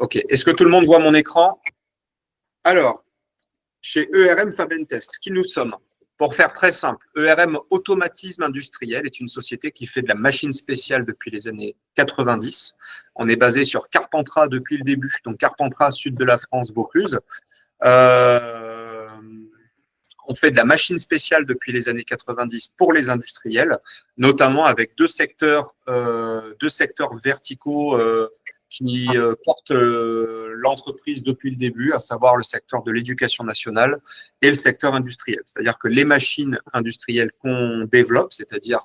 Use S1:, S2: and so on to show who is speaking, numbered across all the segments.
S1: Ok. Est-ce que tout le monde voit mon écran? Alors, chez ERM Fabentest, qui nous sommes? Pour faire très simple, ERM Automatisme Industriel est une société qui fait de la machine spéciale depuis les années 90. On est basé sur Carpentras depuis le début, donc Carpentras, sud de la France, Vaucluse. On fait de la machine spéciale depuis les années 90 pour les industriels, notamment avec deux secteurs verticaux qui portent l'entreprise depuis le début, à savoir le secteur de l'éducation nationale et le secteur industriel. C'est-à-dire que les machines industrielles qu'on développe, c'est-à-dire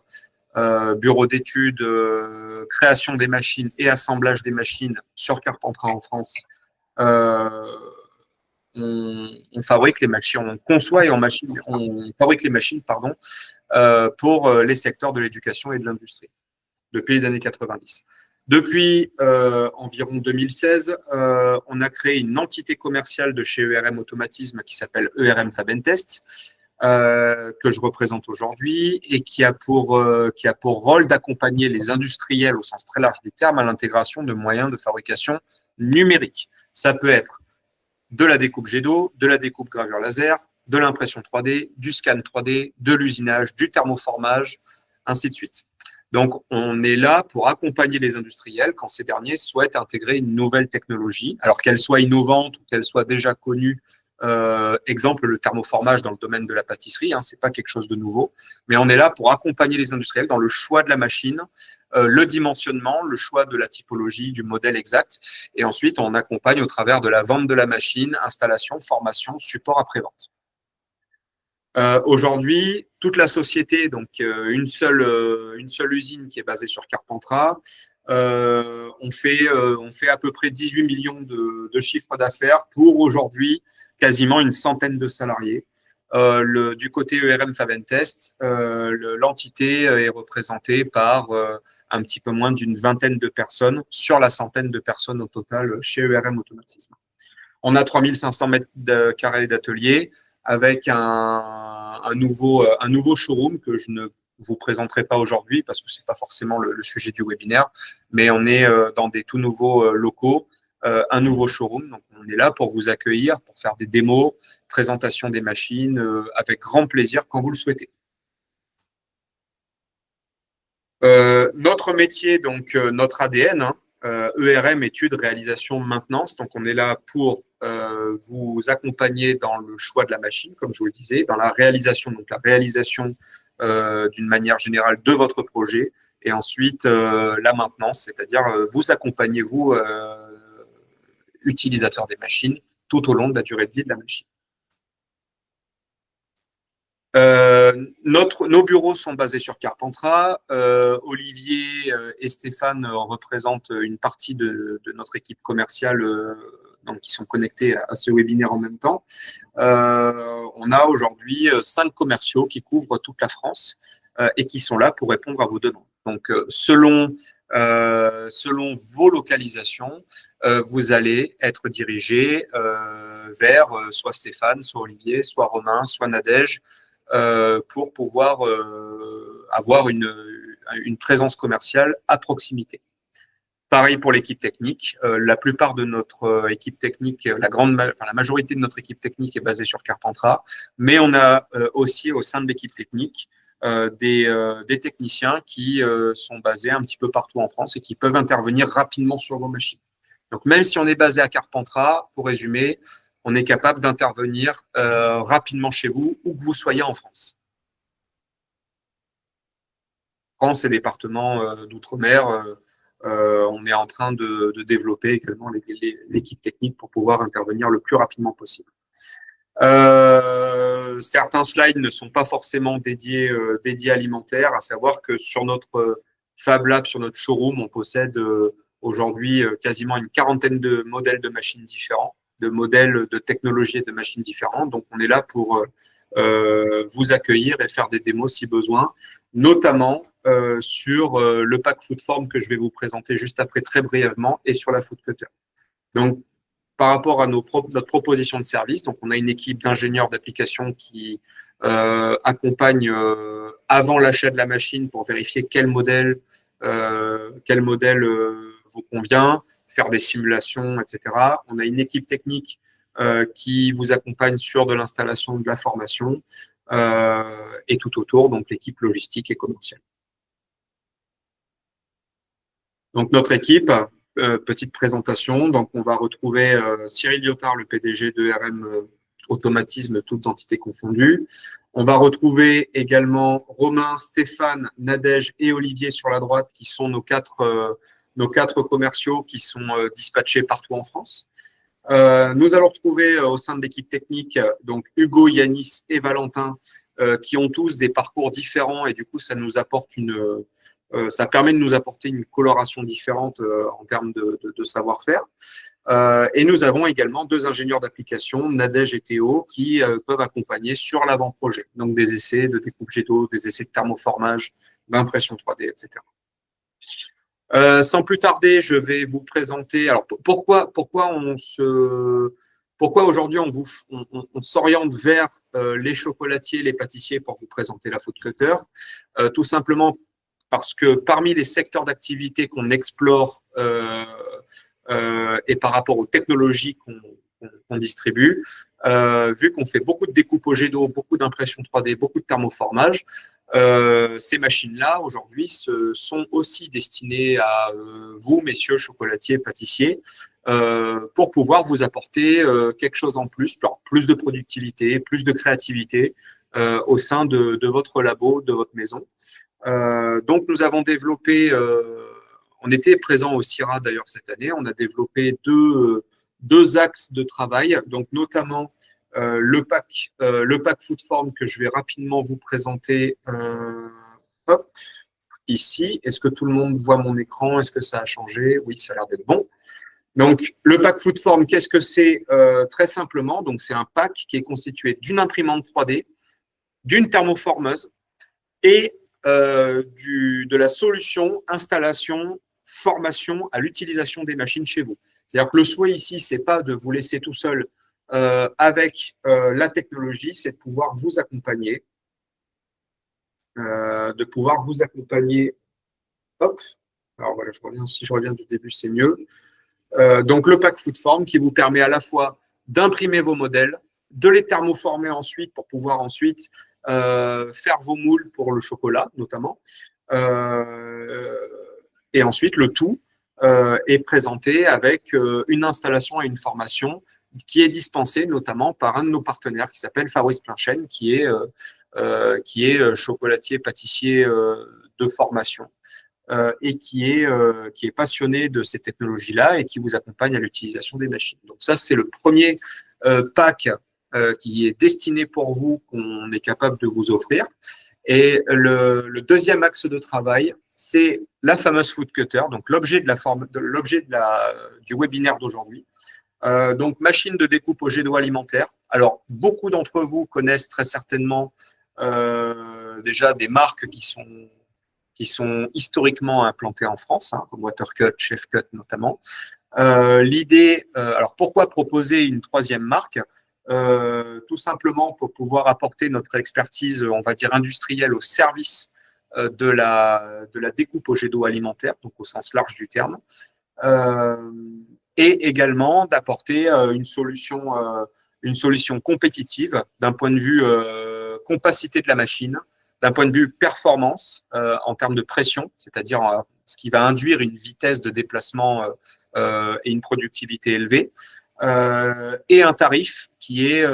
S1: bureau d'études, création des machines et assemblage des machines sur Carpentras en France, on fabrique les machines, on conçoit et on fabrique les machines, pour les secteurs de l'éducation et de l'industrie depuis les années 90. Depuis environ 2016, on a créé une entité commerciale de chez ERM Automatisme qui s'appelle ERM Fabentest, que je représente aujourd'hui et qui a pour rôle d'accompagner les industriels au sens très large du terme à l'intégration de moyens de fabrication numérique. Ça peut être de la découpe jet d'eau, de la découpe gravure laser, de l'impression 3D, du scan 3D, de l'usinage, du thermoformage, ainsi de suite. Donc, on est là pour accompagner les industriels quand ces derniers souhaitent intégrer une nouvelle technologie, alors qu'elle soit innovante ou qu'elle soit déjà connue. Exemple, le thermoformage dans le domaine de la pâtisserie, c'est pas quelque chose de nouveau, mais on est là pour accompagner les industriels dans le choix de la machine, le dimensionnement, le choix de la typologie, du modèle exact, et ensuite on accompagne au travers de la vente de la machine, installation, formation, support après-vente. Aujourd'hui, toute la société, donc une seule usine qui est basée sur Carpentras, on fait à peu près 18 millions de chiffres d'affaires pour aujourd'hui quasiment une centaine de salariés. Du côté ERM Fabentest, l'entité est représentée par un petit peu moins d'une vingtaine de personnes sur la centaine de personnes au total chez ERM Automatisme. On a 3500 mètres carrés d'atelier avec un nouveau showroom que je ne vous présenterai pas aujourd'hui parce que ce n'est pas forcément le sujet du webinaire, mais on est dans des tout nouveaux locaux, un nouveau showroom. Donc, on est là pour vous accueillir, pour faire des démos, présentation des machines, avec grand plaisir quand vous le souhaitez. Notre métier, donc notre ADN, ERM, études, réalisation, maintenance. Donc, on est là pour vous accompagner dans le choix de la machine, comme je vous le disais, dans la réalisation, d'une manière générale de votre projet, et ensuite la maintenance, c'est-à-dire vous accompagnez, vous, utilisateurs des machines, tout au long de la durée de vie de la machine. Nos bureaux sont basés sur Carpentras. Olivier et Stéphane représentent une partie de notre équipe commerciale, donc qui sont connectés à ce webinaire en même temps. On a aujourd'hui 5 commerciaux qui couvrent toute la France et qui sont là pour répondre à vos demandes. Donc, selon vos localisations, vous allez être dirigé vers soit Stéphane, soit Olivier, soit Romain, soit Nadège, pour pouvoir avoir une présence commerciale à proximité. Pareil pour l'équipe technique. La plupart de notre équipe technique, la majorité de notre équipe technique est basée sur Carpentras, mais on a aussi au sein de l'équipe technique des techniciens qui sont basés un petit peu partout en France et qui peuvent intervenir rapidement sur vos machines. Donc, même si on est basé à Carpentras, pour résumer, on est capable d'intervenir rapidement chez vous, où que vous soyez en France. France et départements d'outre-mer, on est en train de développer également l'équipe technique pour pouvoir intervenir le plus rapidement possible. Certains slides ne sont pas forcément dédiés alimentaires, à savoir que sur notre Fab Lab, sur notre showroom, on possède aujourd'hui quasiment une quarantaine de modèles de machines différents, de modèles de technologies et de machines différentes. Donc, on est là pour vous accueillir et faire des démos si besoin, notamment sur le pack Foodform que je vais vous présenter juste après très brièvement et sur la Food Cutter. Donc, par rapport à notre proposition de service, donc on a une équipe d'ingénieurs d'application qui accompagne avant l'achat de la machine pour vérifier quel modèle vous convient, faire des simulations, etc. On a une équipe technique qui vous accompagne sur de l'installation, de la formation et tout autour, donc l'équipe logistique et commerciale. Donc notre équipe, petite présentation, donc on va retrouver Cyril Lyotard, le PDG de RM Automatisme, toutes entités confondues. On va retrouver également Romain, Stéphane, Nadège et Olivier sur la droite, qui sont nos quatre commerciaux qui sont dispatchés partout en France. Nous allons retrouver au sein de l'équipe technique donc Hugo, Yanis et Valentin, qui ont tous des parcours différents et du coup ça nous apporte ça permet de nous apporter une coloration différente en termes de savoir-faire. Et nous avons également 2 ingénieurs d'application, Nadège et Théo, qui peuvent accompagner sur l'avant-projet, donc des essais de découpe jet d'eau, des essais de thermoformage, d'impression 3D, etc. Sans plus tarder, je vais vous présenter. Alors, pourquoi aujourd'hui on s'oriente vers les chocolatiers, les pâtissiers pour vous présenter la Food Cutter? Tout simplement parce que parmi les secteurs d'activité qu'on explore et par rapport aux technologies qu'on distribue, vu qu'on fait beaucoup de découpe au jet d'eau, beaucoup d'impression 3D, beaucoup de thermoformage, ces machines-là, aujourd'hui, sont aussi destinées à vous, messieurs chocolatiers, pâtissiers, pour pouvoir vous apporter quelque chose en plus, alors plus de productivité, plus de créativité au sein de votre labo, de votre maison. Donc, nous avons développé, on était présent au CIRA d'ailleurs cette année, on a développé deux axes de travail, donc notamment le pack Foodform que je vais rapidement vous présenter hop, ici. Est-ce que tout le monde voit mon écran? Est-ce que ça a changé? Oui, ça a l'air d'être bon. Donc, le pack Foodform, qu'est-ce que c'est? Très simplement, donc c'est un pack qui est constitué d'une imprimante 3D, d'une thermoformeuse et de la solution installation, formation à l'utilisation des machines chez vous. C'est-à-dire que le souhait ici, c'est pas de vous laisser tout seul avec la technologie, c'est de pouvoir vous accompagner, Hop. Alors voilà, si je reviens du début, c'est mieux. Donc le pack Foodform qui vous permet à la fois d'imprimer vos modèles, de les thermoformer ensuite pour pouvoir ensuite faire vos moules pour le chocolat notamment. Et ensuite, le tout est présenté avec une installation et une formation qui est dispensée notamment par un de nos partenaires qui s'appelle Fabrice Planchen, qui est chocolatier, pâtissier de formation et qui est passionné de ces technologies-là et qui vous accompagne à l'utilisation des machines. Donc ça, c'est le premier pack qui est destiné pour vous, qu'on est capable de vous offrir. Et le deuxième axe de travail, c'est la fameuse Food Cutter, donc l'objet du webinaire d'aujourd'hui. Donc, machine de découpe au jet d'eau alimentaire. Alors, beaucoup d'entre vous connaissent très certainement déjà des marques qui sont historiquement implantées en France, hein, comme Watercut, Chefcut notamment. L'idée, alors pourquoi proposer une troisième marque? Tout simplement pour pouvoir apporter notre expertise, on va dire industrielle, au service de la découpe au jet d'eau alimentaire, donc au sens large du terme, et également d'apporter une solution compétitive d'un point de vue compacité de la machine, d'un point de vue performance en termes de pression, c'est-à-dire ce qui va induire une vitesse de déplacement et une productivité élevée. Et un tarif qui est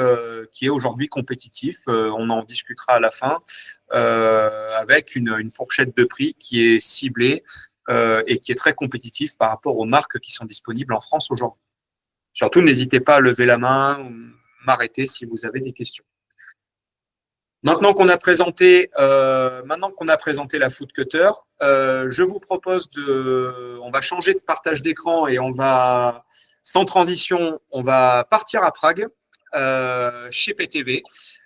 S1: aujourd'hui compétitif. On en discutera à la fin avec une fourchette de prix qui est ciblée et qui est très compétitif par rapport aux marques qui sont disponibles en France aujourd'hui. Surtout, n'hésitez pas à lever la main ou m'arrêter si vous avez des questions. Maintenant qu'on a présenté la Food Cutter, je vous propose on va changer de partage d'écran et sans transition, on va partir à Prague, chez PTV,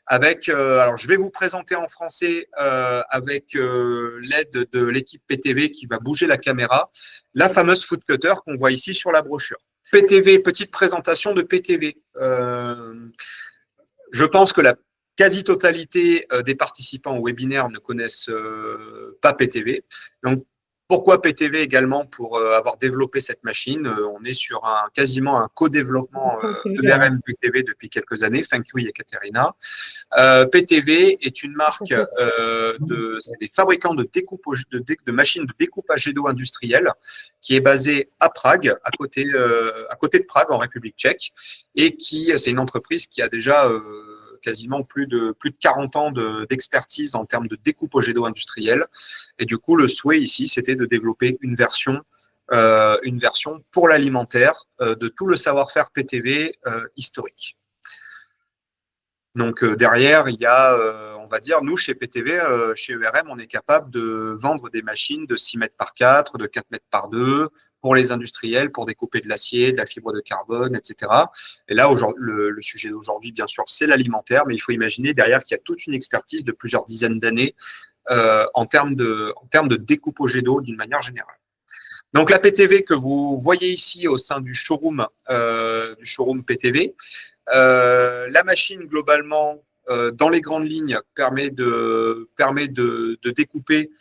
S1: avec, alors je vais vous présenter en français avec l'aide de l'équipe PTV qui va bouger la caméra, la fameuse Food Cutter qu'on voit ici sur la brochure. PTV, petite présentation de PTV. Je pense que la quasi-totalité des participants au webinaire ne connaissent pas PTV. Donc, Pourquoi PTV également? Pour avoir développé cette machine. On est sur quasiment un co-développement de l'RM PTV depuis quelques années, Thank you Ekaterina. PTV est une marque, c'est des fabricants de machines de découpage jet d'eau industriel qui est basée à Prague, à côté de Prague, en République tchèque, et c'est une entreprise qui a déjà quasiment plus de 40 ans d'expertise en termes de découpe au jet d'eau industriel. Et du coup, le souhait ici, c'était de développer une version pour l'alimentaire de tout le savoir-faire PTV historique. Donc derrière, il y a, on va dire, nous, chez PTV, chez ERM, on est capable de vendre des machines de 6 mètres par 4, de 4 mètres par 2, pour les industriels, pour découper de l'acier, de la fibre de carbone, etc. Et là, le sujet d'aujourd'hui, bien sûr, c'est l'alimentaire, mais il faut imaginer derrière qu'il y a toute une expertise de plusieurs dizaines d'années en termes de découpe au jet d'eau d'une manière générale. Donc la PTV que vous voyez ici au sein du showroom PTV, la machine globalement, dans les grandes lignes, permet de découper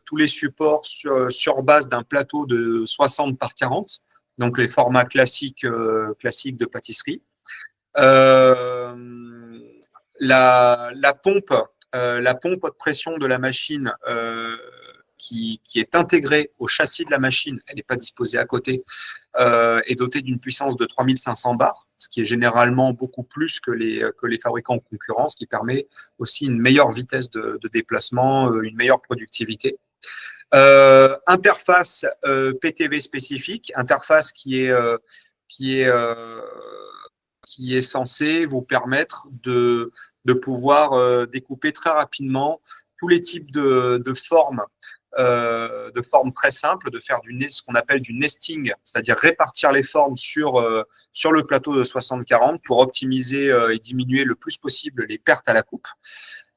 S1: tous les supports sur base d'un plateau de 60 par 40, donc les formats classiques de pâtisserie. La pompe de pression de la machine qui est intégrée au châssis de la machine, elle n'est pas disposée à côté, est dotée d'une puissance de 3500 bars, ce qui est généralement beaucoup plus que les fabricants en concurrence, qui permet aussi une meilleure vitesse de déplacement, une meilleure productivité. Interface PTV spécifique, interface qui est censée vous permettre de pouvoir découper très rapidement tous les types de formes très simples, de faire ce qu'on appelle du nesting, c'est-à-dire répartir les formes sur le plateau de 60-40 pour optimiser et diminuer le plus possible les pertes à la coupe.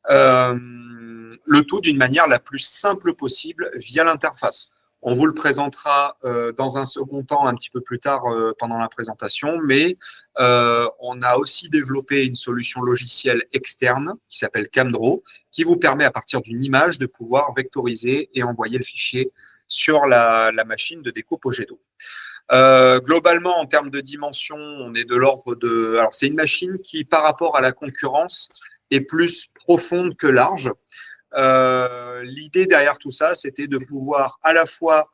S1: Le tout d'une manière la plus simple possible via l'interface. On vous le présentera dans un second temps, un petit peu plus tard pendant la présentation, mais on a aussi développé une solution logicielle externe qui s'appelle Camdraw, qui vous permet à partir d'une image de pouvoir vectoriser et envoyer le fichier sur la machine de découpe au jet d'eau. Globalement, en termes de dimension, on est de l'ordre de... Alors, c'est une machine qui, par rapport à la concurrence, est plus profonde que large. L'idée derrière tout ça, c'était de pouvoir à la fois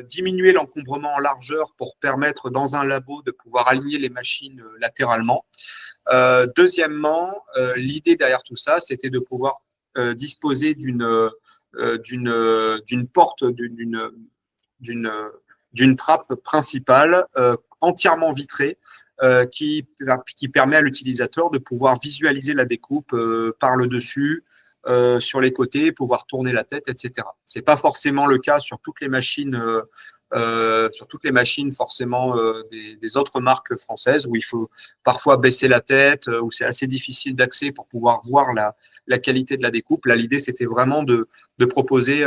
S1: diminuer l'encombrement en largeur pour permettre dans un labo de pouvoir aligner les machines latéralement. Deuxièmement, l'idée derrière tout ça, c'était de pouvoir disposer d'une porte, d'une trappe principale entièrement vitrée qui permet à l'utilisateur de pouvoir visualiser la découpe par le dessus, sur les côtés, pouvoir tourner la tête, etc. Ce n'est pas forcément le cas sur toutes les machines, forcément des autres marques françaises où il faut parfois baisser la tête, où c'est assez difficile d'accès pour pouvoir voir la qualité de la découpe. Là, l'idée, c'était vraiment de proposer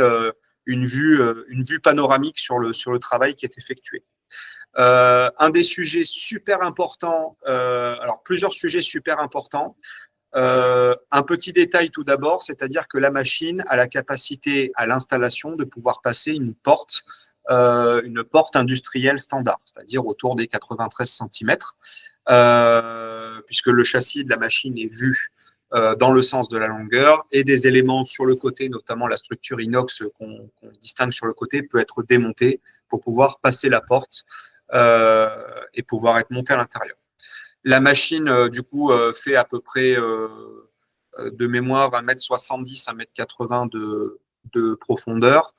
S1: une vue panoramique sur le travail qui est effectué. Un des sujets super importants, alors plusieurs sujets super importants. Un petit détail tout d'abord, c'est-à-dire que la machine a la capacité à l'installation de pouvoir passer une porte industrielle standard, c'est-à-dire autour des 93 cm, puisque le châssis de la machine est vu dans le sens de la longueur et des éléments sur le côté, notamment la structure inox qu'on distingue sur le côté, peut être démontée pour pouvoir passer la porte et pouvoir être montée à l'intérieur. La machine, du coup, fait à peu près de mémoire 1m70, 1m80 de profondeur,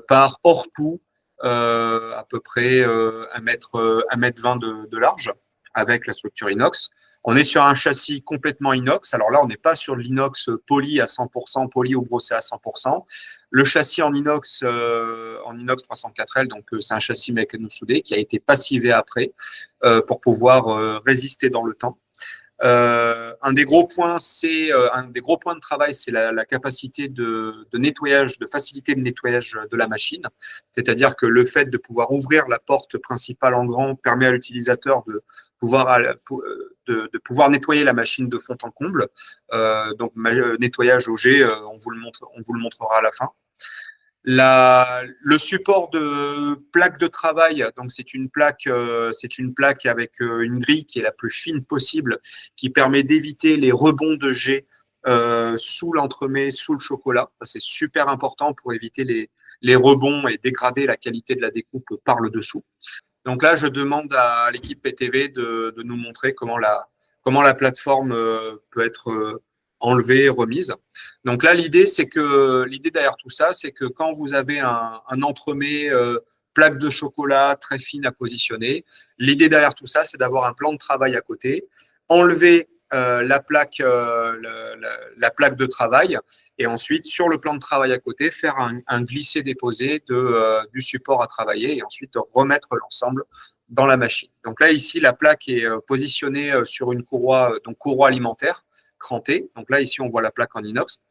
S1: par hors tout à peu près 1m20 de large avec la structure inox. On est sur un châssis complètement inox. Alors là, on n'est pas sur l'inox poli à 100%, poli ou brossé à 100%. Le châssis en inox 304L, donc c'est un châssis mécano-soudé qui a été passivé après pour pouvoir résister dans le temps. Un des gros points de travail, c'est la capacité de nettoyage, de facilité de nettoyage de la machine. C'est-à-dire que le fait de pouvoir ouvrir la porte principale en grand permet à l'utilisateur de pouvoir nettoyer la machine de fond en comble. Donc nettoyage au jet, on vous le montrera à la fin. Le support de plaque de travail, donc c'est une plaque avec une grille qui est la plus fine possible, qui permet d'éviter les rebonds de jet sous l'entremets, sous le chocolat. C'est super important pour éviter les rebonds et dégrader la qualité de la découpe par le dessous. Donc là, je demande à l'équipe PTV de nous montrer comment la plateforme peut être enlevée, remise. Donc là, l'idée derrière tout ça, c'est que quand vous avez un entremets plaque de chocolat très fine à positionner, l'idée derrière tout ça, c'est d'avoir un plan de travail à côté, enlever la plaque de travail et ensuite, sur le plan de travail à côté, faire un glisser-déposer du support à travailler et ensuite remettre l'ensemble dans la machine. Donc là, ici, la plaque est positionnée sur une courroie, donc courroie alimentaire, crantée. Donc là, ici, on voit la plaque en inox.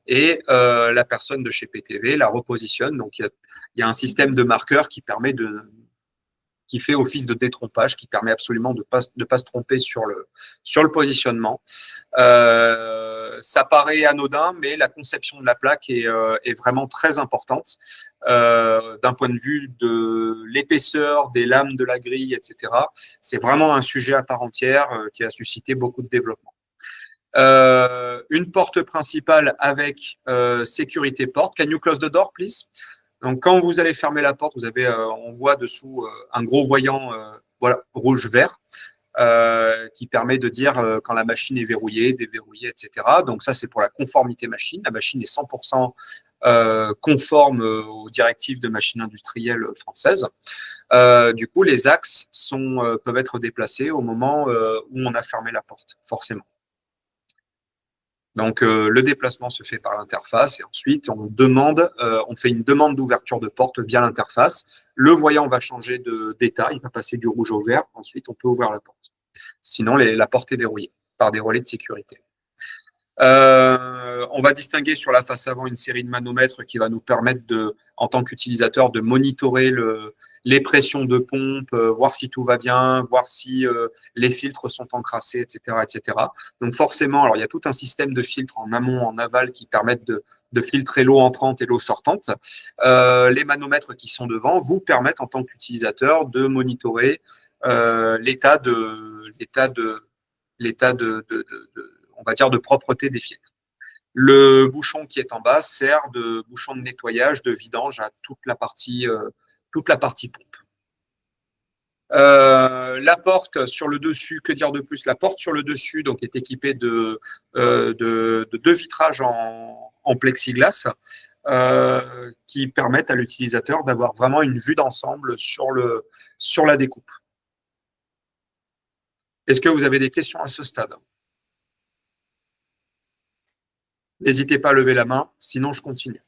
S1: Et la personne de chez PTV la repositionne. Donc, il y a un système de marqueur qui fait office de détrompage, qui permet absolument de pas se tromper sur le positionnement. Ça paraît anodin, mais la conception de la plaque est vraiment très importante d'un point de vue de l'épaisseur des lames de la grille, etc. C'est vraiment un sujet à part entière qui a suscité beaucoup de développement. Une porte principale avec sécurité porte. Can you close the door, please? Donc, quand vous allez fermer la porte, on voit dessous un gros voyant rouge-vert qui permet de dire quand la machine est verrouillée, déverrouillée, etc. Donc, ça, c'est pour la conformité machine. La machine est 100% conforme aux directives de machines industrielles françaises. Du coup, les axes peuvent être déplacés au moment où on a fermé la porte, forcément. Donc, le déplacement se fait par l'interface et ensuite, on fait une demande d'ouverture de porte via l'interface. Le voyant va changer d'état, il va passer du rouge au vert. Ensuite, on peut ouvrir la porte. Sinon, la porte est verrouillée par des relais de sécurité. On va distinguer sur la face avant une série de manomètres qui va nous permettre, en tant qu'utilisateur, de monitorer les pressions de pompe, voir si tout va bien, voir si les filtres sont encrassés, etc., etc. Donc forcément, alors il y a tout un système de filtres en amont, en aval qui permettent de filtrer l'eau entrante et l'eau sortante. Les manomètres qui sont devant vous permettent, en tant qu'utilisateur, de monitorer l'état on va dire, de propreté des filtres. Le bouchon qui est en bas sert de bouchon de nettoyage, de vidange à toute la partie pompe. La porte sur le dessus, que dire de plus? La porte sur le dessus donc, est équipée de deux vitrages en plexiglas qui permettent à l'utilisateur d'avoir vraiment une vue d'ensemble sur la découpe. Est-ce que vous avez des questions à ce stade? N'hésitez pas à lever la main, sinon je continue.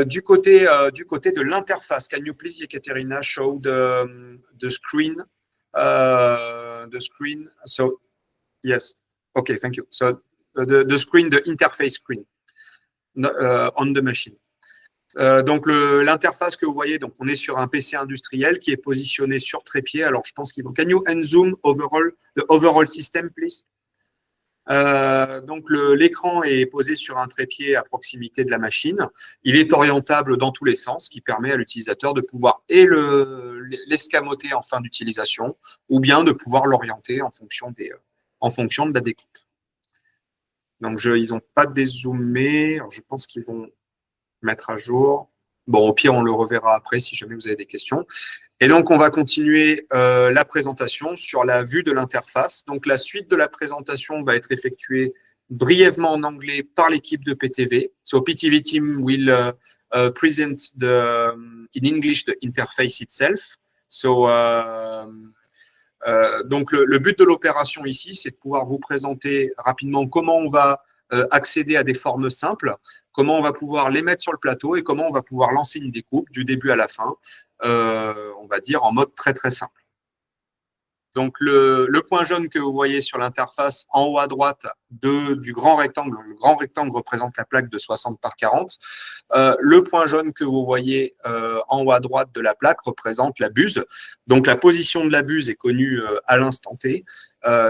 S1: Du côté de l'interface, can you please, Ekaterina, show the screen? The screen. So, yes. Okay, thank you. So, the screen, the interface screen on the machine. Donc, l'interface que vous voyez, donc on est sur un PC industriel qui est positionné sur trépied. Alors, je pense qu'il faut. Can you unzoom the overall system, please? Donc, l'écran est posé sur un trépied à proximité de la machine. Il est orientable dans tous les sens, ce qui permet à l'utilisateur de pouvoir l'escamoter en fin d'utilisation ou bien de pouvoir l'orienter en fonction de la découpe. Donc, ils n'ont pas dézoomé. Alors, je pense qu'ils vont mettre à jour. Bon, au pire, on le reverra après si jamais vous avez des questions. Et donc, on va continuer la présentation sur la vue de l'interface. Donc, la suite de la présentation va être effectuée brièvement en anglais par l'équipe de PTV. So, PTV team will present in English the interface itself. So, donc, le but de l'opération ici, c'est de pouvoir vous présenter rapidement comment on va accéder à des formes simples, comment on va pouvoir les mettre sur le plateau et comment on va pouvoir lancer une découpe du début à la fin, on va dire en mode très très simple. Donc le point jaune que vous voyez sur l'interface en haut à droite du grand rectangle, le grand rectangle représente la plaque de 60 par 40. Le point jaune que vous voyez en haut à droite de la plaque représente la buse. Donc la position de la buse est connue à l'instant T.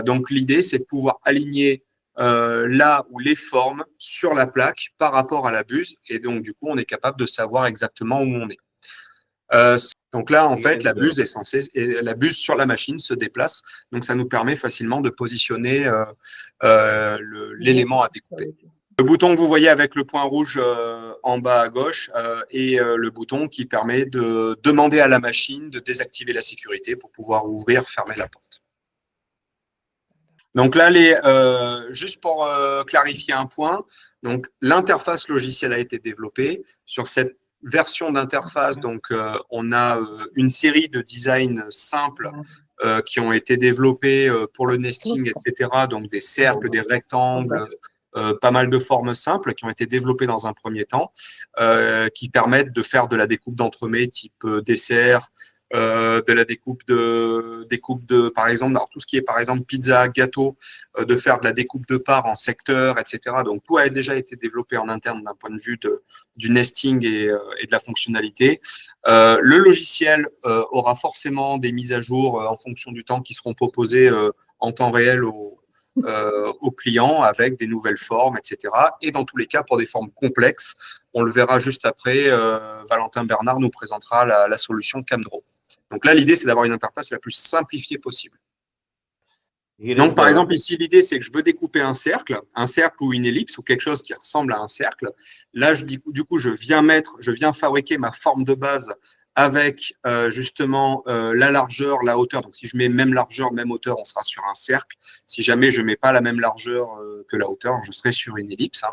S1: Donc l'idée c'est de pouvoir aligner là où les formes sur la plaque par rapport à la buse. Et donc, du coup, on est capable de savoir exactement où on est. Donc là, en fait, la buse la buse sur la machine se déplace. Donc, ça nous permet facilement de positionner l'élément à découper. Le bouton que vous voyez avec le point rouge en bas à gauche est le bouton qui permet de demander à la machine de désactiver la sécurité pour pouvoir ouvrir, fermer la porte. Donc là, juste pour clarifier un point, donc l'interface logicielle a été développée. Sur cette version d'interface, donc on a une série de designs simples qui ont été développés pour le nesting, etc. Donc des cercles, des rectangles, pas mal de formes simples qui ont été développées dans un premier temps, qui permettent de faire de la découpe d'entremets type dessert, de la découpe de par exemple, alors tout ce qui est par exemple pizza, gâteau, de faire de la découpe de parts en secteur, etc. Donc tout a déjà été développé en interne d'un point de vue du nesting et de la fonctionnalité. Le logiciel aura forcément des mises à jour en fonction du temps qui seront proposées en temps réel aux clients avec des nouvelles formes, etc. Et dans tous les cas, pour des formes complexes, on le verra juste après, Valentin Bernard nous présentera la solution CamDraw. Donc là, l'idée, c'est d'avoir une interface la plus simplifiée possible. Donc, par exemple, ici, l'idée, c'est que je veux découper un cercle ou une ellipse ou quelque chose qui ressemble à un cercle. Là, du coup, je viens fabriquer ma forme de base avec justement la largeur, la hauteur. Donc, si je mets même largeur, même hauteur, on sera sur un cercle. Si jamais je ne mets pas la même largeur que la hauteur, je serai sur une ellipse.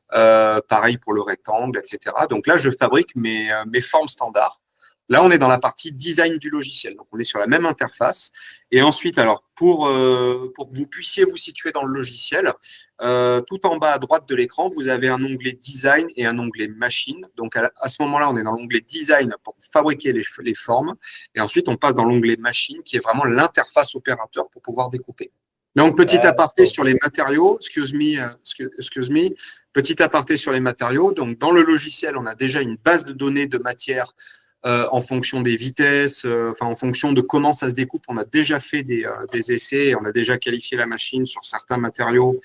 S1: Pareil pour le rectangle, etc. Donc là, je fabrique mes formes standards. Là, on est dans la partie design du logiciel. Donc, on est sur la même interface. Et ensuite, alors, pour que vous puissiez vous situer dans le logiciel, tout en bas à droite de l'écran, vous avez un onglet Design et un onglet Machine. Donc, à ce moment-là, on est dans l'onglet Design pour fabriquer les formes. Et ensuite, on passe dans l'onglet Machine, qui est vraiment l'interface opérateur pour pouvoir découper. Donc, petit aparté sur les matériaux. Excuse me. Petit aparté sur les matériaux. Donc, dans le logiciel, on a déjà une base de données de matière en fonction des vitesses, en fonction de comment ça se découpe. On a déjà fait des essais, on a déjà qualifié la machine sur certains matériaux,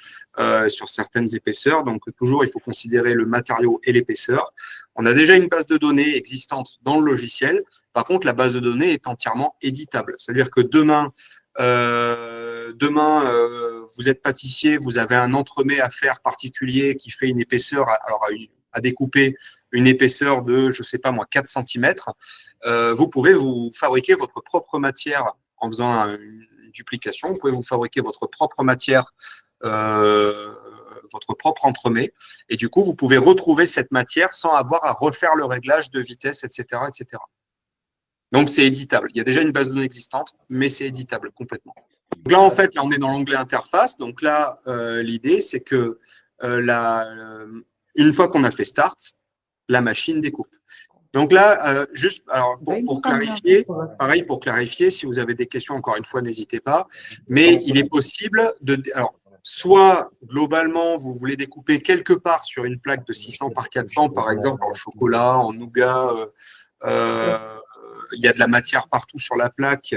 S1: sur certaines épaisseurs. Donc, toujours, il faut considérer le matériau et l'épaisseur. On a déjà une base de données existante dans le logiciel. Par contre, la base de données est entièrement éditable. C'est-à-dire que demain, vous êtes pâtissier, vous avez un entremets à faire particulier qui fait une épaisseur, à découper une épaisseur de, je ne sais pas moi, 4 cm, vous pouvez vous fabriquer votre propre matière en faisant une duplication. Vous pouvez vous fabriquer votre propre matière, votre propre entremets. Et du coup, vous pouvez retrouver cette matière sans avoir à refaire le réglage de vitesse, etc. etc. Donc, c'est éditable. Il y a déjà une base de données existante, mais c'est éditable complètement. Donc là, en fait, on est dans l'onglet interface. Donc là, l'idée, c'est que une fois qu'on a fait Start, la machine découpe. Donc là, juste alors, pour clarifier, pareil, pour clarifier, si vous avez des questions, encore une fois, n'hésitez pas. Mais il est possible alors, soit globalement, vous voulez découper quelque part sur une plaque de 600 par 400, par exemple, en chocolat, en nougat, il y a de la matière partout sur la plaque,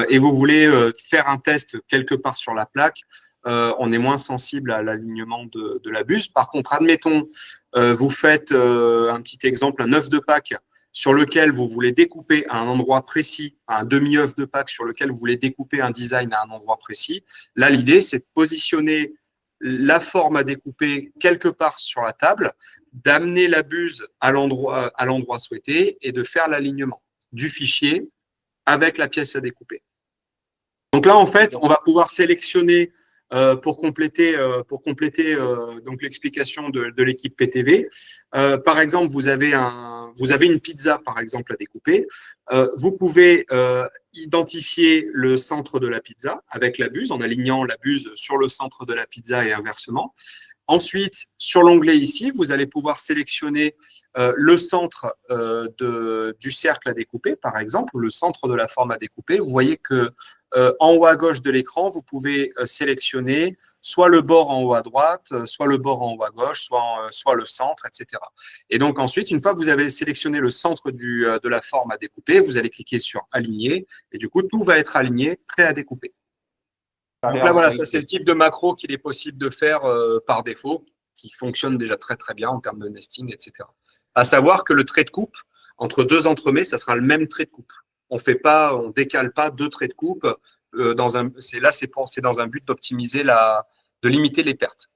S1: et vous voulez faire un test quelque part sur la plaque, on est moins sensible à l'alignement de la buse. Par contre, admettons, vous faites un petit exemple, un œuf de Pâques sur lequel vous voulez découper à un endroit précis, un demi-œuf de Pâques sur lequel vous voulez découper un design à un endroit précis. Là, l'idée, c'est de positionner la forme à découper quelque part sur la table, d'amener la buse à l'endroit souhaité et de faire l'alignement du fichier avec la pièce à découper. Donc là, en fait, on va pouvoir sélectionner pour compléter donc l'explication de l'équipe PTV. Par exemple, vous avez une pizza, par exemple, à découper. Vous pouvez identifier le centre de la pizza avec la buse, en alignant la buse sur le centre de la pizza et inversement. Ensuite, sur l'onglet ici, vous allez pouvoir sélectionner le centre du cercle à découper, par exemple, ou le centre de la forme à découper. Vous voyez que en haut à gauche de l'écran, vous pouvez sélectionner soit le bord en haut à droite, soit le bord en haut à gauche, soit le centre, etc. Et donc ensuite, une fois que vous avez sélectionné le centre de la forme à découper, vous allez cliquer sur Aligner, et du coup, tout va être aligné, prêt à découper. Donc là, voilà, ça c'est le type de macro qu'il est possible de faire par défaut, qui fonctionne déjà très très bien en termes de nesting, etc. À savoir que le trait de coupe entre deux entremets, ça sera le même trait de coupe. On décale pas deux traits de coupe. C'est dans un but d'optimiser de limiter les pertes.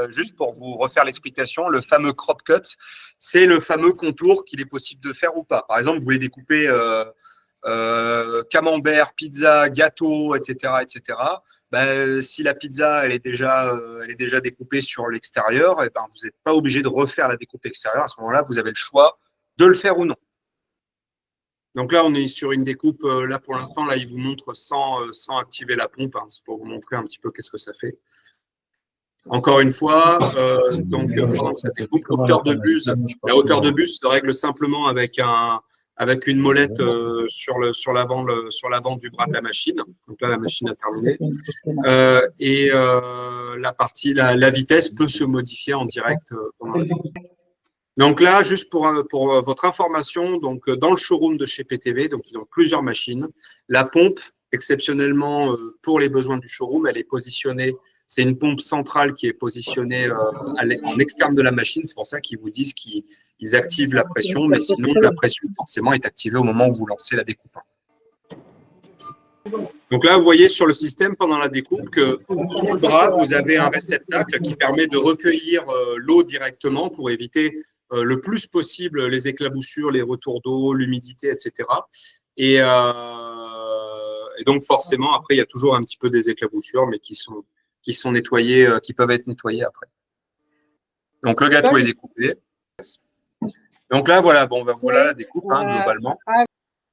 S1: Juste pour vous refaire l'explication, le fameux crop cut, c'est le fameux contour qu'il est possible de faire ou pas. Par exemple, vous voulez découper camembert, pizza, gâteau, etc., etc. Ben, si la pizza elle est déjà découpée sur l'extérieur, et ben, vous n'êtes pas obligé de refaire la découpe extérieure. À ce moment-là, vous avez le choix de le faire ou non. Donc là, on est sur une découpe. Là, pour l'instant, là, il vous montre sans activer la pompe. Hein, c'est pour vous montrer un petit peu qu'est-ce que ça fait. Encore une fois, pendant cette découpe, la hauteur de buse se règle simplement avec une molette sur l'avant du bras de la machine. Donc là, la machine a terminé. La vitesse peut se modifier en direct pendant la découpe. Donc là, juste pour votre information, donc dans le showroom de chez PTV, donc ils ont plusieurs machines. La pompe, exceptionnellement pour les besoins du showroom, elle est positionnée. C'est une pompe centrale qui est positionnée en externe de la machine. C'est pour ça qu'ils vous disent qu'ils activent la pression, mais sinon la pression forcément est activée au moment où vous lancez la découpe. Donc là, vous voyez sur le système pendant la découpe que sous le bras, vous avez un réceptacle qui permet de recueillir l'eau directement pour éviter le plus possible les éclaboussures, les retours d'eau, l'humidité, etc. Et donc forcément, après, il y a toujours un petit peu des éclaboussures, mais qui sont nettoyées, qui peuvent être nettoyées après. Donc le gâteau est découpé. Donc là, voilà, voilà la découpe globalement.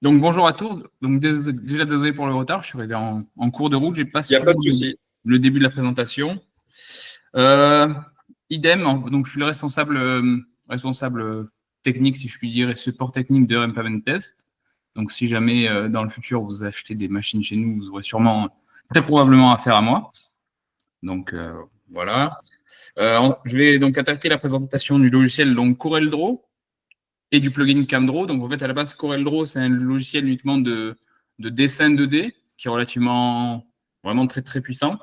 S2: Donc bonjour à tous. Donc déjà désolé pour le retard, je suis arrivé en cours de route, j'ai pas
S1: suivi
S2: le début de la présentation. Idem, donc je suis le responsable technique, si je puis dire, et support technique de REM-Test. Donc si jamais dans le futur vous achetez des machines chez nous, vous aurez sûrement très probablement affaire à moi. Donc voilà. Je vais donc attaquer la présentation du logiciel donc CorelDRAW et du plugin CamDraw. Donc en fait à la base CorelDRAW c'est un logiciel uniquement de dessin 2D qui est relativement vraiment très très puissant.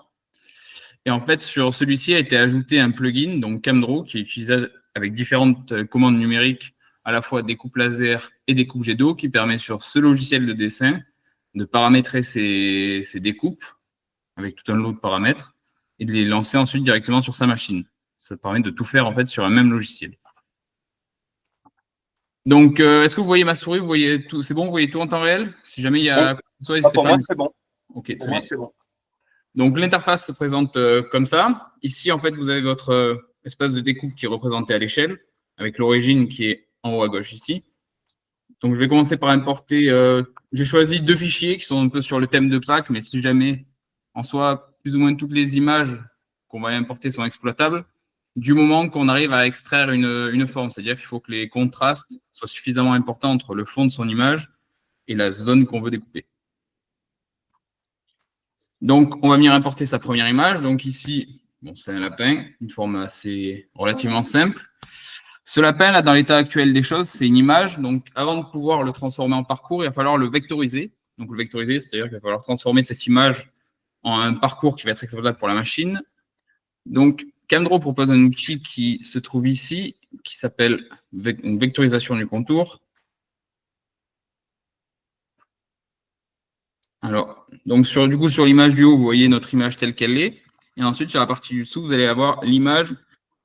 S2: Et en fait, sur celui-ci a été ajouté un plugin, donc CamDraw, qui est utilisé avec différentes commandes numériques, à la fois découpe laser et découpe jet d'eau, qui permet sur ce logiciel de dessin de paramétrer ces découpes avec tout un lot de paramètres et de les lancer ensuite directement sur sa machine. Ça permet de tout faire en fait sur un même logiciel. Donc, est-ce que vous voyez ma souris? Vous voyez tout? C'est bon? Vous voyez tout en temps réel? Si jamais il y a
S1: pour moi, c'est bon.
S2: Ok,
S1: pour moi, c'est bon.
S2: Donc, l'interface se présente comme ça. Ici, en fait, vous avez votre espace de découpe qui est représenté à l'échelle, avec l'origine qui est en haut à gauche ici. Donc, je vais commencer par importer. J'ai choisi deux fichiers qui sont un peu sur le thème de Pâques, mais si jamais, en soi, plus ou moins toutes les images qu'on va importer sont exploitables, du moment qu'on arrive à extraire une forme. C'est-à-dire qu'il faut que les contrastes soient suffisamment importants entre le fond de son image et la zone qu'on veut découper. Donc, on va venir importer sa première image. Donc ici, bon, c'est un lapin, une forme assez relativement simple. Ce lapin, là, dans l'état actuel des choses, c'est une image. Donc, avant de pouvoir le transformer en parcours, il va falloir le vectoriser. Donc, le vectoriser, c'est-à-dire qu'il va falloir transformer cette image en un parcours qui va être exploitable pour la machine. Donc, CamDraw propose un outil qui se trouve ici, qui s'appelle une vectorisation du contour. Alors, donc sur l'image du haut, vous voyez notre image telle qu'elle est. Et ensuite, sur la partie du dessous, vous allez avoir l'image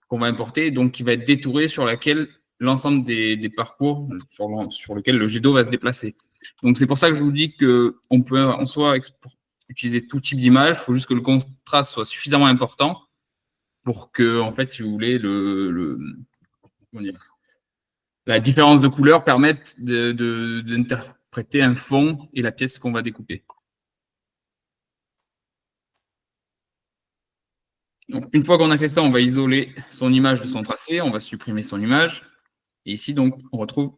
S2: qu'on va importer, donc qui va être détourée sur laquelle l'ensemble des parcours sur lequel le jet d'eau va se déplacer. Donc, c'est pour ça que je vous dis qu'on peut en soi utiliser tout type d'image. Il faut juste que le contraste soit suffisamment important pour que, en fait, si vous voulez, la différence de couleur permette d'interpréter un fond et la pièce qu'on va découper. Donc, une fois qu'on a fait ça, on va isoler son image de son tracé, on va supprimer son image. Et ici, donc, on retrouve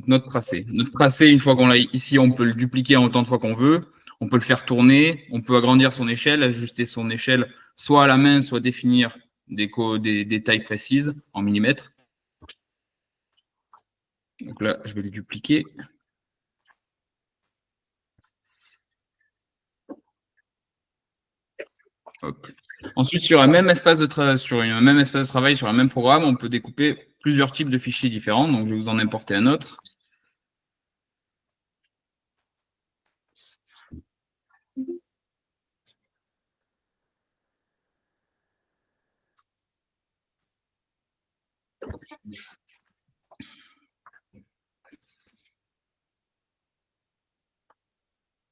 S2: notre tracé. Notre tracé, une fois qu'on l'a ici, on peut le dupliquer en autant de fois qu'on veut. On peut le faire tourner, on peut agrandir son échelle, ajuster son échelle soit à la main, soit définir des tailles précises en millimètres. Donc là, je vais le dupliquer. Hop. Ensuite, sur un même espace de travail, sur un même programme, on peut découper plusieurs types de fichiers différents. Donc, je vais vous en importer un autre.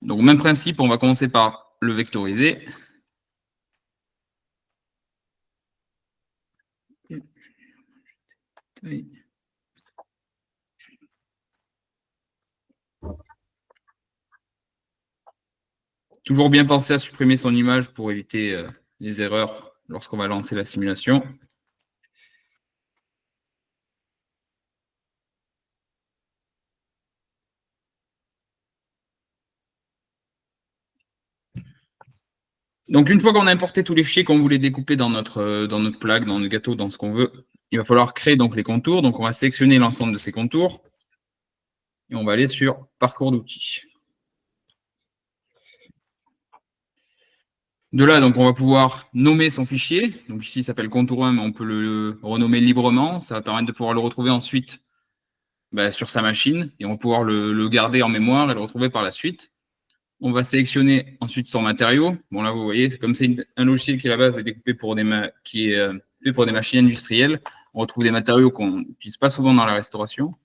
S2: Donc, même principe, on va commencer par le vectoriser. Oui. Toujours bien penser à supprimer son image pour éviter les erreurs lorsqu'on va lancer la simulation. Donc, une fois qu'on a importé tous les fichiers qu'on voulait découper dans notre plaque, dans notre gâteau, dans ce qu'on veut, il va falloir créer donc les contours. Donc, on va sélectionner l'ensemble de ces contours et on va aller sur Parcours d'outils. De là, donc, on va pouvoir nommer son fichier. Donc, ici, il s'appelle contour 1, mais on peut le renommer librement. Ça va permettre de pouvoir le retrouver ensuite sur sa machine et on va pouvoir le garder en mémoire et le retrouver par la suite. On va sélectionner ensuite son matériau. Bon, là, vous voyez, c'est comme c'est un logiciel qui, à la base, est découpé pour des machines industrielles. On retrouve des matériaux qu'on n'utilise pas souvent dans la restauration.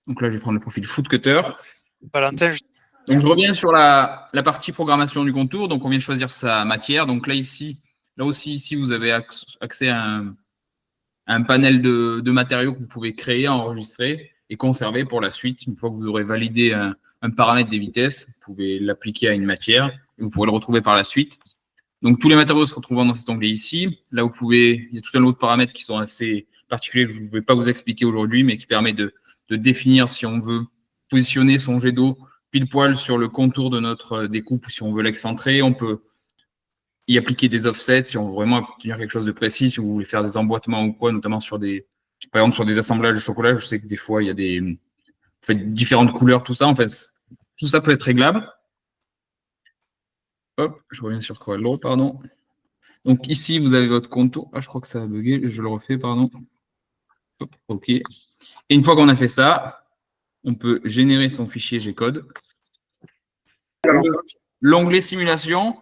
S2: Donc là, je vais prendre le profil Footcutter.
S3: Valentin,
S2: donc, je reviens sur la partie programmation du contour. Donc, on vient de choisir sa matière. Donc là, ici, vous avez accès à un panel de matériaux que vous pouvez créer, enregistrer et conserver pour la suite. Une fois que vous aurez validé un paramètre des vitesses, vous pouvez l'appliquer à une matière et vous pourrez le retrouver par la suite. Donc, tous les matériaux se retrouvent dans cet onglet ici. Là, il y a tout un lot de paramètres qui sont assez particuliers que je ne vais pas vous expliquer aujourd'hui, mais qui permet de définir si on veut positionner son jet d'eau pile poil sur le contour de notre découpe ou si on veut l'excentrer. On peut y appliquer des offsets si on veut vraiment obtenir quelque chose de précis, si vous voulez faire des emboîtements ou quoi, notamment par exemple, sur des assemblages de chocolat. Je sais que des fois, il y a vous faites différentes couleurs, tout ça. En fait, tout ça peut être réglable. Hop, je reviens sur CorelDRAW, pardon. Donc ici, vous avez votre contour. Ah, je crois que ça a bugué, je le refais, pardon. Hop, OK. Et une fois qu'on a fait ça, on peut générer son fichier G-code. L'onglet simulation.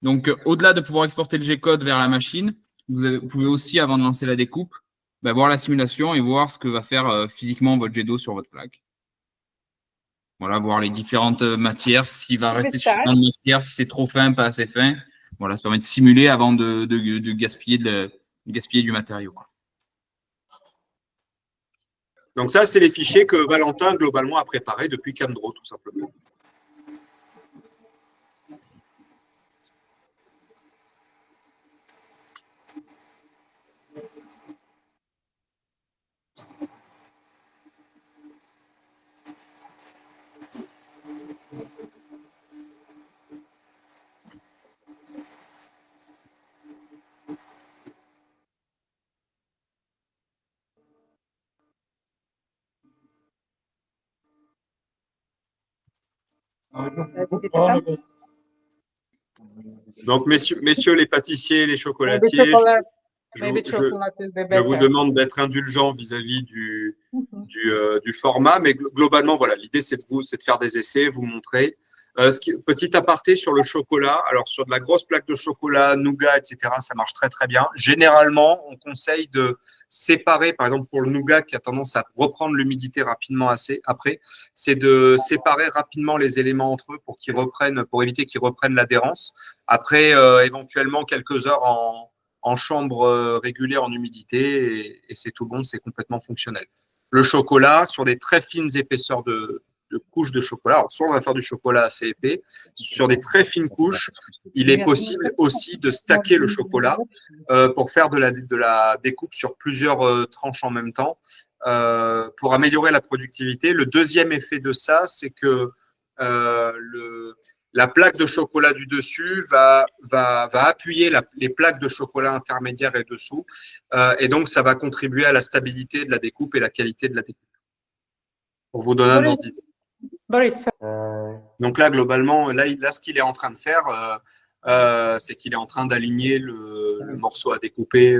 S2: Donc, au-delà de pouvoir exporter le G-code vers la machine, vous pouvez aussi, avant de lancer la découpe, voir la simulation et voir ce que va faire physiquement votre jet d'eau sur votre plaque. Voilà, voir les différentes matières, s'il va rester suffisamment de matière, si c'est trop fin, pas assez fin. Voilà, ça permet de simuler avant de gaspiller, gaspiller du matériau.
S1: Donc ça, c'est les fichiers que Valentin, globalement, a préparés depuis CamDraw, tout simplement. Donc, messieurs les pâtissiers, les chocolatiers, je vous demande d'être indulgent vis-à-vis du format, mais globalement, voilà, l'idée, c'est de faire des essais, vous montrer. Petit aparté sur le chocolat. Alors, sur de la grosse plaque de chocolat, nougat, etc., ça marche très, très bien. Généralement, on conseille de séparer, par exemple, pour le nougat qui a tendance à reprendre l'humidité rapidement après, c'est de séparer rapidement les éléments entre eux pour éviter qu'ils reprennent l'adhérence. Après, éventuellement, quelques heures en chambre régulée en humidité et c'est tout bon, c'est complètement fonctionnel. Le chocolat, sur des très fines épaisseurs de couches de chocolat, alors soit on va faire du chocolat assez épais, sur des très fines couches, il est possible aussi de stacker le chocolat pour faire de la découpe sur plusieurs tranches en même temps pour améliorer la productivité. Le deuxième effet de ça, c'est que la plaque de chocolat du dessus va appuyer les plaques de chocolat intermédiaires et dessous. Et donc, ça va contribuer à la stabilité de la découpe et la qualité de la découpe. Pour vous donner un ordre d'idée. Donc là, globalement, là, ce qu'il est en train de faire, c'est qu'il est en train d'aligner le morceau à découper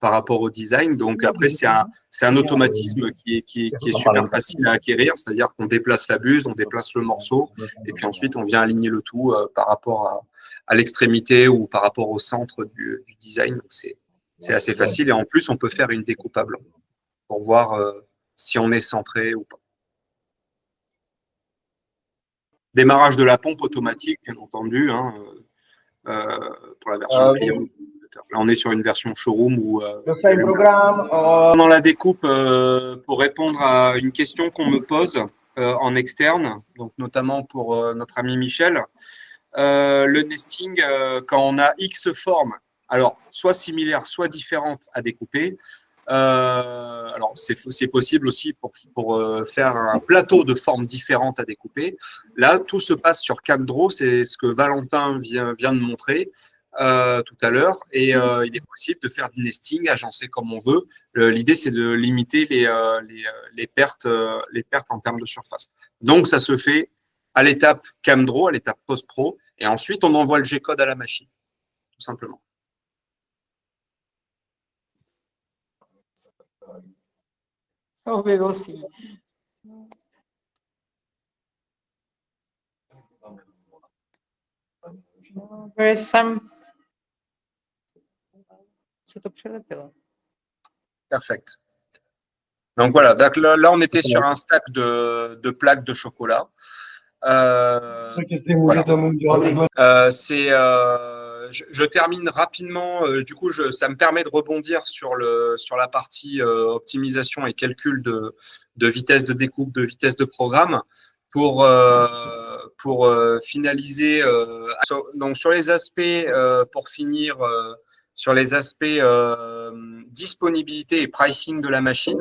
S1: par rapport au design. Donc après, c'est un automatisme qui est super facile à acquérir, c'est-à-dire qu'on déplace la buse, on déplace le morceau, et puis ensuite on vient aligner le tout par rapport à l'extrémité ou par rapport au centre du design. Donc c'est assez facile, et en plus on peut faire une découpe à blanc pour voir si on est centré ou pas. Démarrage de la pompe automatique, bien entendu, hein, pour la version client. Là, on est sur une version showroom où dans la découpe, pour répondre à une question qu'on me pose en externe, donc notamment pour notre ami Michel, le nesting, quand on a X formes, alors soit similaires, soit différentes à découper, alors c'est possible aussi pour faire un plateau de formes différentes à découper. Là, tout se passe sur CamDraw, c'est ce que Valentin vient de montrer tout à l'heure, et il est possible de faire du nesting agencé comme on veut. L'idée, c'est de limiter les pertes en termes de surface. Donc, ça se fait à l'étape CamDraw, à l'étape post-pro, et ensuite, on envoie le G-code à la machine, tout simplement.
S3: So we will see. There is some. Se to przelepilo.
S1: Perfect. Donc voilà, donc là on était sur un stack de plaques de chocolat. Voilà. Je termine rapidement. Du coup, ça me permet de rebondir sur la partie optimisation et calcul de vitesse de découpe, de vitesse de programme pour finaliser. Donc sur les aspects, pour finir. Sur les aspects disponibilité et pricing de la machine.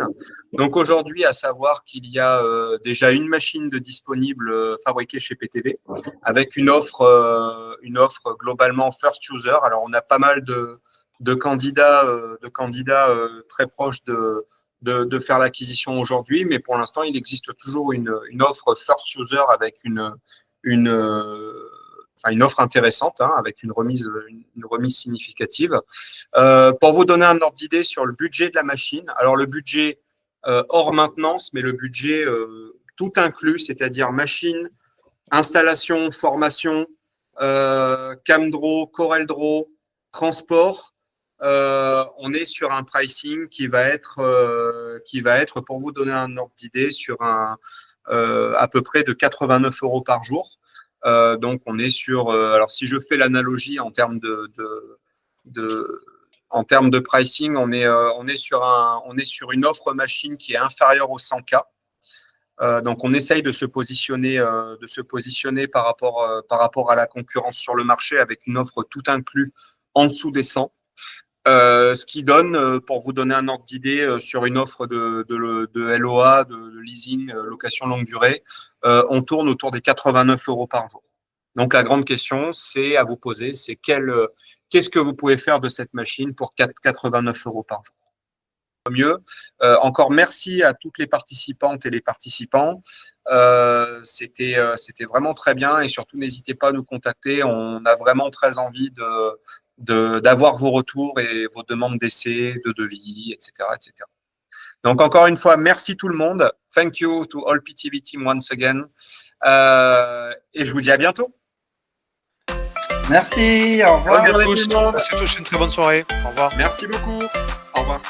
S1: Donc aujourd'hui, à savoir qu'il y a déjà une machine de disponible fabriquée chez PTV avec une offre globalement first user. Alors on a pas mal de candidats très proches de faire l'acquisition aujourd'hui, mais pour l'instant, il existe toujours une offre first user avec une offre intéressante, hein, avec une remise significative. Pour vous donner un ordre d'idée sur le budget de la machine, alors le budget hors maintenance, mais le budget tout inclus, c'est-à-dire machine, installation, formation, CamDraw, CorelDRAW, transport, on est sur un pricing qui va être, pour vous donner un ordre d'idée, sur à peu près de 89 € par jour. Donc on est sur, alors si je fais l'analogie en termes en termes de pricing, on est sur une offre machine qui est inférieure aux 100K. Donc on essaye de se positionner par rapport à la concurrence sur le marché avec une offre tout inclus en dessous des 100. Ce qui donne, pour vous donner un ordre d'idée, sur une offre de LOA, de leasing, location longue durée, on tourne autour des 89 € par jour. Donc la grande question, c'est à vous poser, c'est qu'est-ce que vous pouvez faire de cette machine pour 89 € par jour? Mieux. Encore merci à toutes les participantes et les participants. C'était vraiment très bien, et surtout n'hésitez pas à nous contacter. On a vraiment très envie d'avoir vos retours et vos demandes d'essai, de devis, etc., etc. Donc, encore une fois, merci tout le monde. Thank you to all PTV team once again. Et je vous dis à bientôt.
S4: Merci, au revoir.
S5: Bonne journée à tous. C'est tous une très bonne soirée. Au revoir.
S1: Merci beaucoup. Au revoir.